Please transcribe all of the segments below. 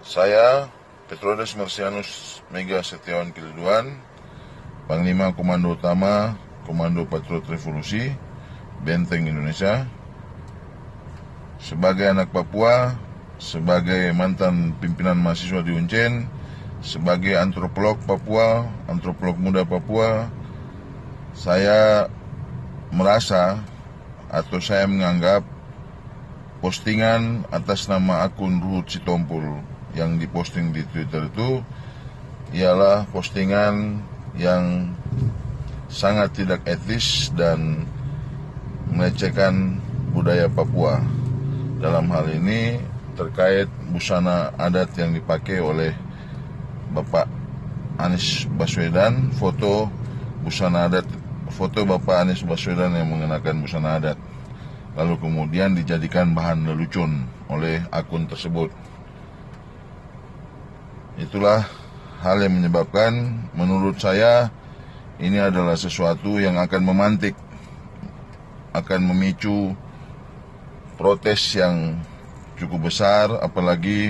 Saya, Petrodes Marsianus Mega Setiawan Kiliduan, Panglima Komando Utama Komando Patriot Revolusi Benteng Indonesia, sebagai anak Papua, sebagai mantan pimpinan mahasiswa di Uncen, sebagai antropolog Papua, antropolog muda Papua, saya merasa atau saya menganggap postingan atas nama akun Ruhut Sitompul yang diposting di Twitter itu ialah postingan yang sangat tidak etis dan melecehkan budaya Papua. Dalam hal ini terkait busana adat yang dipakai oleh Bapak Anies Baswedan, foto Bapak Anies Baswedan yang mengenakan busana adat, lalu kemudian dijadikan bahan lelucon oleh akun tersebut. Itulah hal yang menyebabkan menurut saya ini adalah sesuatu yang akan memantik, akan memicu protes yang cukup besar, apalagi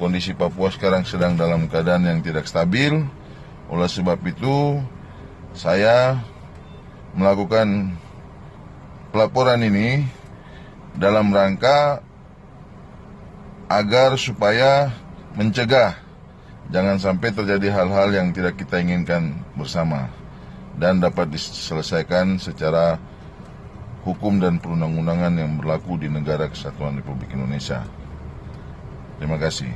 kondisi Papua sekarang sedang dalam keadaan yang tidak stabil. Oleh sebab itu, saya melakukan pelaporan ini dalam rangka agar supaya mencegah jangan sampai terjadi hal-hal yang tidak kita inginkan bersama dan dapat diselesaikan secara hukum dan perundang-undangan yang berlaku di Negara Kesatuan Republik Indonesia. Terima kasih.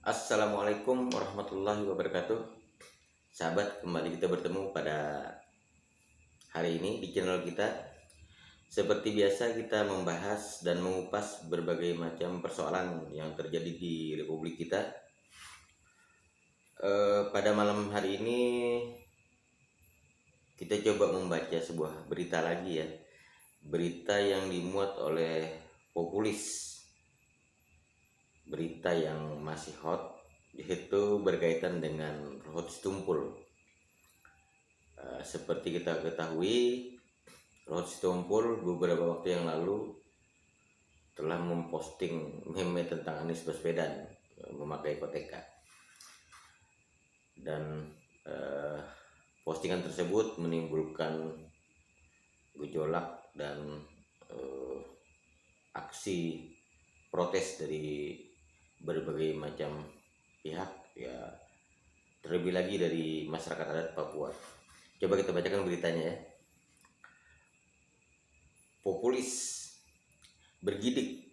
Assalamualaikum warahmatullahi wabarakatuh. Sahabat, kembali kita bertemu pada hari ini di channel kita. Seperti biasa kita membahas dan mengupas berbagai macam persoalan yang terjadi di Republik kita. Pada malam hari ini kita coba membaca sebuah berita lagi ya. Berita yang dimuat oleh populis. Berita yang masih hot, yaitu berkaitan dengan Ruhut Sitompul. Seperti kita ketahui, Ruhut Sitompul beberapa waktu yang lalu telah memposting meme tentang Anies Baswedan memakai koteka, dan postingan tersebut menimbulkan gejolak dan aksi protes dari berbagai macam pihak, ya terlebih lagi dari masyarakat adat Papua. Coba kita bacakan beritanya ya. Populis bergidik,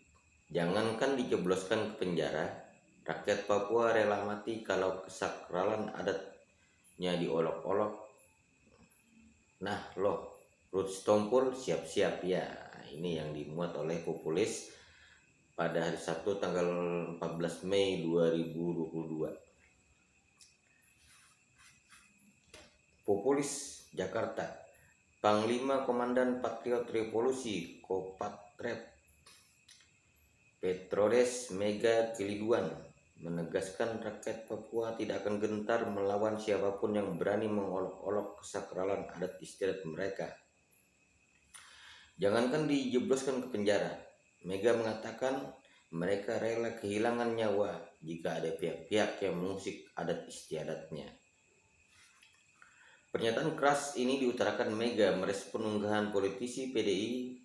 jangankan dijebloskan ke penjara, rakyat Papua rela mati kalau kesakralan adatnya diolok-olok. Nah loh, Ruhut Sitompul siap-siap ya. Ini yang dimuat oleh populis pada hari Sabtu tanggal 14 Mei 2022. Populis Jakarta, Panglima Komandan Patriot Revolusi Kopatrep Petrodes Mega Kiliduan menegaskan rakyat Papua tidak akan gentar melawan siapapun yang berani mengolok-olok kesakralan adat istiadat mereka. Jangankan dijebloskan ke penjara, Mega mengatakan mereka rela kehilangan nyawa jika ada pihak-pihak yang mengusik adat istiadatnya. Pernyataan keras ini diutarakan Mega merespon unggahan politisi PDI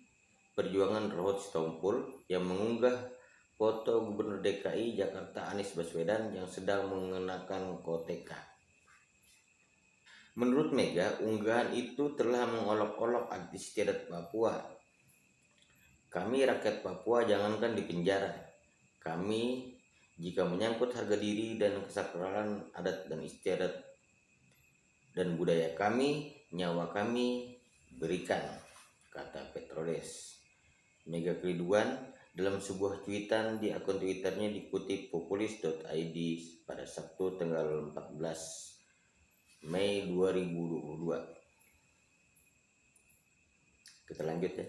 Perjuangan Ruhut Sitompul yang mengunggah foto Gubernur DKI Jakarta Anies Baswedan yang sedang mengenakan koteka. Menurut Mega, unggahan itu telah mengolok-olok adat istiadat Papua. Kami rakyat Papua jangankan di penjara, kami jika menyangkut harga diri dan kesakralan adat dan istiadat dan budaya kami, nyawa kami berikan, kata Petrodes Mega Kiliduan Dalam sebuah cuitan di akun Twitternya dikutip populis.id pada Sabtu tanggal 14 Mei 2022. Kita lanjut ya.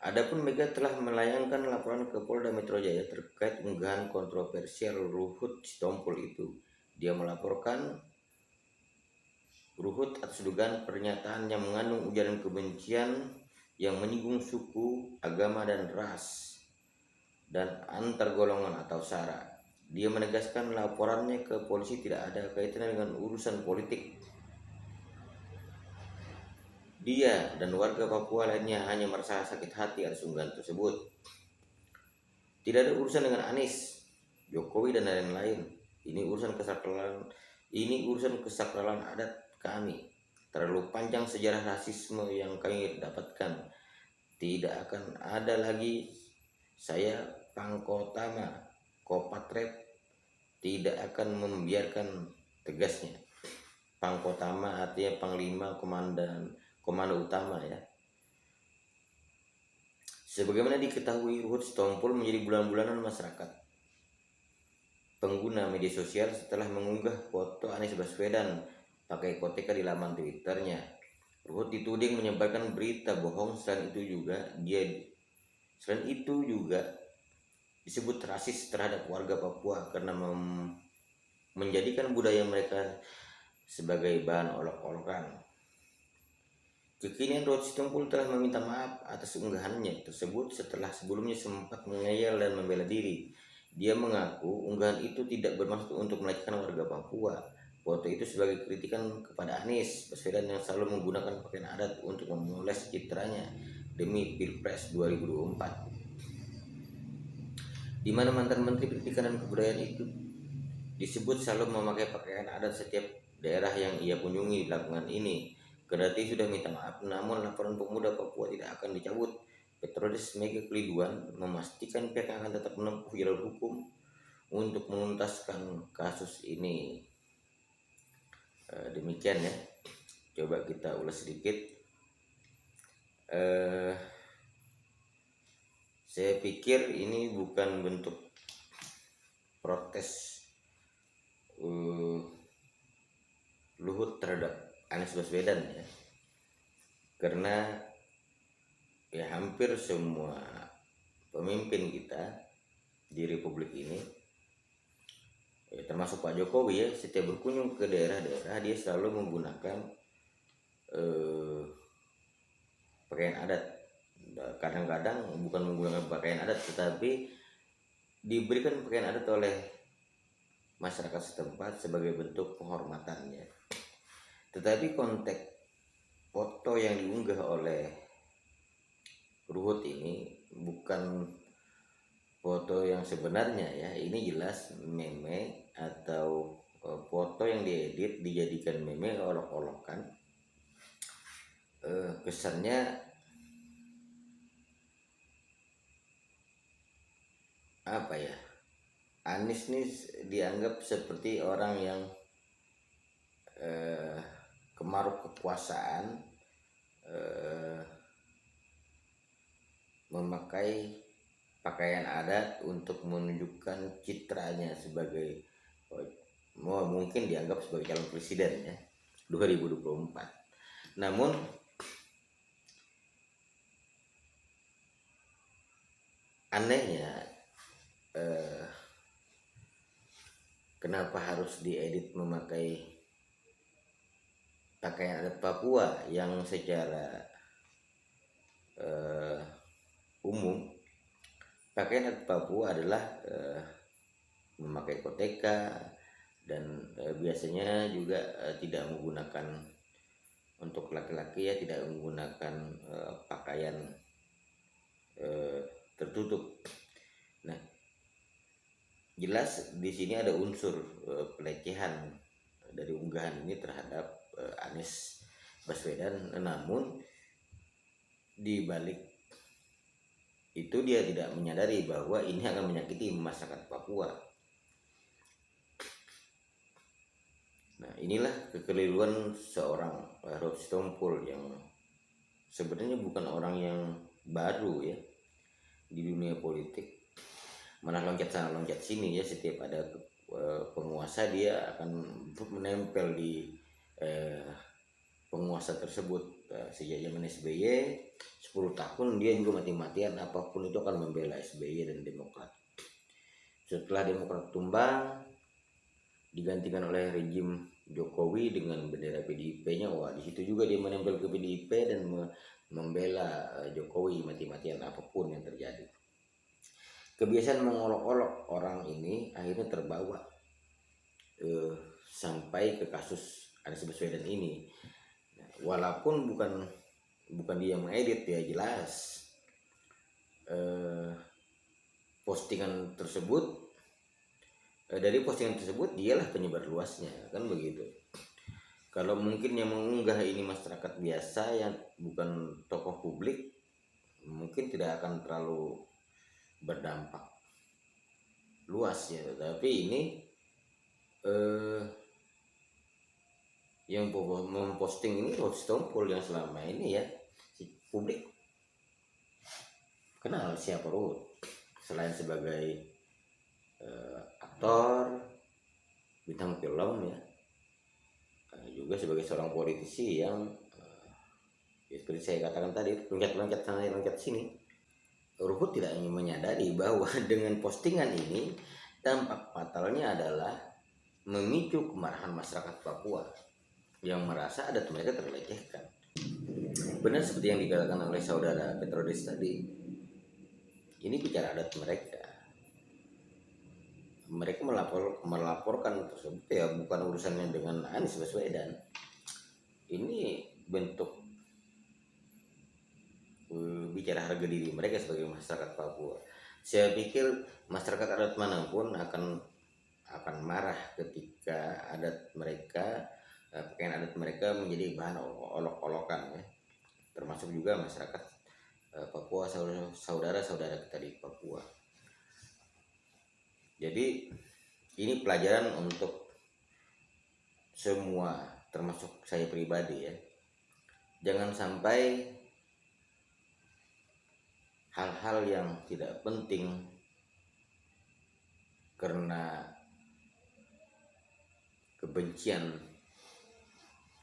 Adapun Mega telah melayangkan laporan ke Polda Metro Jaya terkait unggahan kontroversial Ruhut Sitompul itu. Dia melaporkan Ruhut atas dugaan pernyataan yang mengandung ujaran kebencian yang menyinggung suku, agama, dan ras, dan antar golongan atau SARA. Dia menegaskan laporannya ke polisi tidak ada kaitannya dengan urusan politik. Dia dan warga Papua lainnya hanya merasa sakit hati atas unggahan tersebut. Tidak ada urusan dengan Anies, Jokowi, dan lain-lain. Ini urusan kesakralan adat kami. Terlalu panjang sejarah rasisme yang kami dapatkan. Tidak akan ada lagi. Saya Pangkotama Kopatrep tidak akan membiarkan, tegasnya. Pangkotama artinya panglima, komando utama ya. Sebagaimana diketahui, Ruhut Sitompul menjadi bulan-bulanan masyarakat pengguna media sosial setelah mengunggah foto Anies Baswedan pakai koteka di laman Twitternya. Ruhut dituding menyebarkan berita bohong. Selain itu juga disebut rasis terhadap warga Papua karena menjadikan budaya mereka sebagai bahan olok-olokan. Kekinian Ruhut Sitompul telah meminta maaf atas unggahannya tersebut setelah sebelumnya sempat mengeyel dan membela diri. Dia mengaku unggahan itu tidak bermaksud untuk melecehkan warga Papua. Foto itu sebagai kritikan kepada Anies Baswedan yang selalu menggunakan pakaian adat untuk memoles citranya demi Pilpres 2024. Di mana mantan Menteri Pendidikan dan Kebudayaan itu disebut selalu memakai pakaian adat setiap daerah yang ia kunjungi belakangan ini. Kendati sudah minta maaf, namun laporan pemuda Papua tidak akan dicabut. Petrodes Mega Keliduan memastikan pihak akan tetap menempuh jalur hukum untuk menuntaskan kasus ini. Demikian ya. Coba kita ulas sedikit. Saya pikir ini bukan bentuk protes Luhut terhadap Anies Baswedan ya, karena ya hampir semua pemimpin kita di republik ini ya, termasuk Pak Jokowi ya, setiap berkunjung ke daerah-daerah dia selalu menggunakan pakaian adat. Kadang-kadang bukan menggunakan pakaian adat tetapi diberikan pakaian adat oleh masyarakat setempat sebagai bentuk penghormatannya. Tetapi konteks foto yang diunggah oleh Ruhut ini bukan foto yang sebenarnya ya. Ini jelas meme atau foto yang diedit dijadikan meme, olok-olokan. Kesannya apa ya? Anies nih dianggap seperti orang yang kemaruk kekuasaan, memakai pakaian adat untuk menunjukkan citranya sebagai mungkin dianggap sebagai calon presiden ya 2024. Namun anehnya kenapa harus diedit memakai pakaian adat Papua yang secara umum pakaian adat Papua adalah memakai koteka dan biasanya juga tidak menggunakan, untuk laki-laki ya, tidak menggunakan pakaian tertutup. Nah, jelas di sini ada unsur pelecehan dari unggahan ini terhadap Anies Baswedan. Namun di balik itu dia tidak menyadari bahwa ini akan menyakiti masyarakat Papua. Nah, inilah kekeliruan seorang Ruhut Sitompul yang sebenarnya bukan orang yang baru ya. di dunia politik, mana loncat sana loncat sini ya. Setiap ada penguasa dia akan menempel di penguasa tersebut. Sejak zaman SBY 10 tahun dia juga mati-matian apapun itu akan membela SBY dan Demokrat. Setelah Demokrat tumbang digantikan oleh rejim Jokowi dengan bendera PDIP-nya, wah di situ juga dia menempel ke PDIP dan membela Jokowi mati-matian apapun yang terjadi. Kebiasaan mengolok-olok orang ini akhirnya terbawa sampai ke kasus Anies Baswedan ini. Nah, walaupun bukan dia mengedit ya, jelas postingan tersebut, dari postingan tersebut dialah penyebar luasnya, kan begitu. Kalau mungkin yang mengunggah ini masyarakat biasa yang bukan tokoh publik, mungkin tidak akan terlalu berdampak luas ya. Tapi ini yang memposting ini Sitompul yang selama ini ya si publik kenal siapa Ruhut, selain sebagai aktor, bintang film ya, juga sebagai seorang politisi yang ya seperti saya katakan tadi, loncat-loncat sana loncat sini. Ruhut tidak ingin menyadari bahwa dengan postingan ini dampak fatalnya adalah memicu kemarahan masyarakat Papua yang merasa adat mereka terlecehkan. Benar seperti yang dikatakan oleh saudara Petrodes tadi, ini bicara adat mereka. Mereka melaporkan tersebut ya bukan urusannya dengan Anies Baswedan. Ini bentuk bicara harga diri mereka sebagai masyarakat Papua. Saya pikir masyarakat adat manapun akan marah ketika adat mereka, pakaian adat mereka menjadi bahan olok-olokan ya. Termasuk juga masyarakat Papua, saudara-saudara kita di Papua. Jadi ini pelajaran untuk semua, termasuk saya pribadi ya. Jangan sampai hal-hal yang tidak penting karena kebencian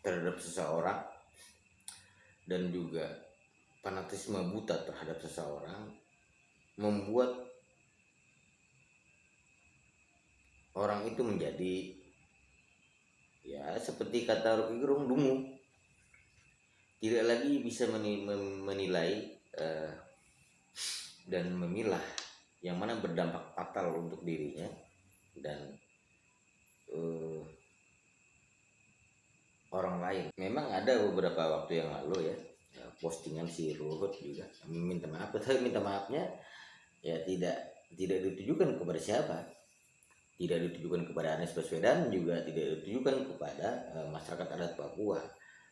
terhadap seseorang dan juga fanatisme buta terhadap seseorang membuat orang itu menjadi ya seperti kata Rocky Gerung, dungu, tidak lagi bisa menilai dan memilah yang mana berdampak fatal untuk dirinya dan orang lain. Memang ada beberapa waktu yang lalu ya postingan si Ruhut juga minta maaf, tapi minta maafnya ya tidak ditujukan kepada siapa, tidak ditujukan kepada Anies Baswedan, juga tidak ditujukan kepada masyarakat adat Papua.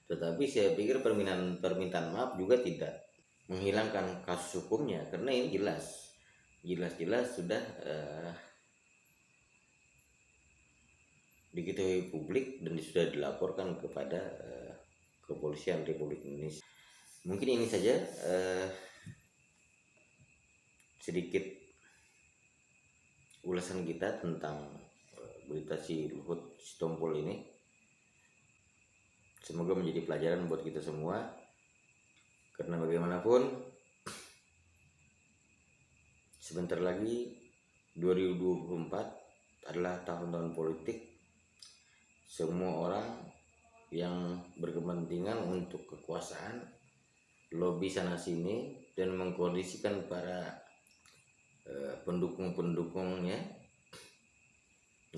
Tetapi saya pikir permintaan maaf juga tidak menghilangkan kasus hukumnya, karena ini jelas sudah diketahui publik dan sudah dilaporkan kepada Kepolisian Republik Indonesia. Mungkin ini saja sedikit ulasan kita tentang berita si Ruhut Sitompul ini. Semoga menjadi pelajaran buat kita semua, karena bagaimanapun sebentar lagi 2024 adalah tahun-tahun politik. Semua orang yang berkepentingan untuk kekuasaan lobby sana sini dan mengkondisikan para pendukung-pendukungnya.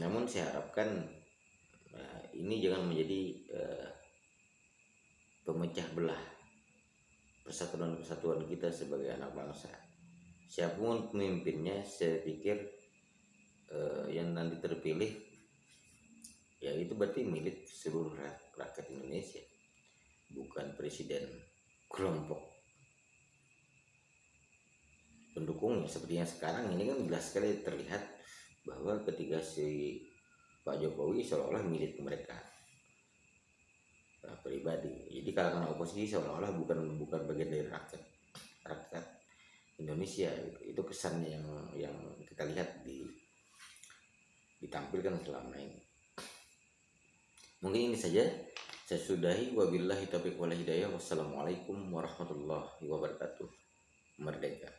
Namun saya harapkan ini jangan menjadi pemecah belah persatuan kita sebagai anak bangsa. Siapapun pemimpinnya, saya pikir yang nanti terpilih ya itu berarti milik seluruh rakyat Indonesia, bukan presiden kelompok pendukungnya. Seperti yang sekarang ini kan jelas sekali terlihat bahwa ketika si Pak Jokowi seolah-olah milik mereka pribadi. Jadi kalangan oposisi seolah-olah bukan bagian dari rakyat. Indonesia gitu. Itu kesannya yang kita lihat ditampilkan selama ini. Mungkin ini saja saya sudahi. Wabillahi taufiq wal hidayah. Wassalamualaikum warahmatullahi wabarakatuh. Merdeka.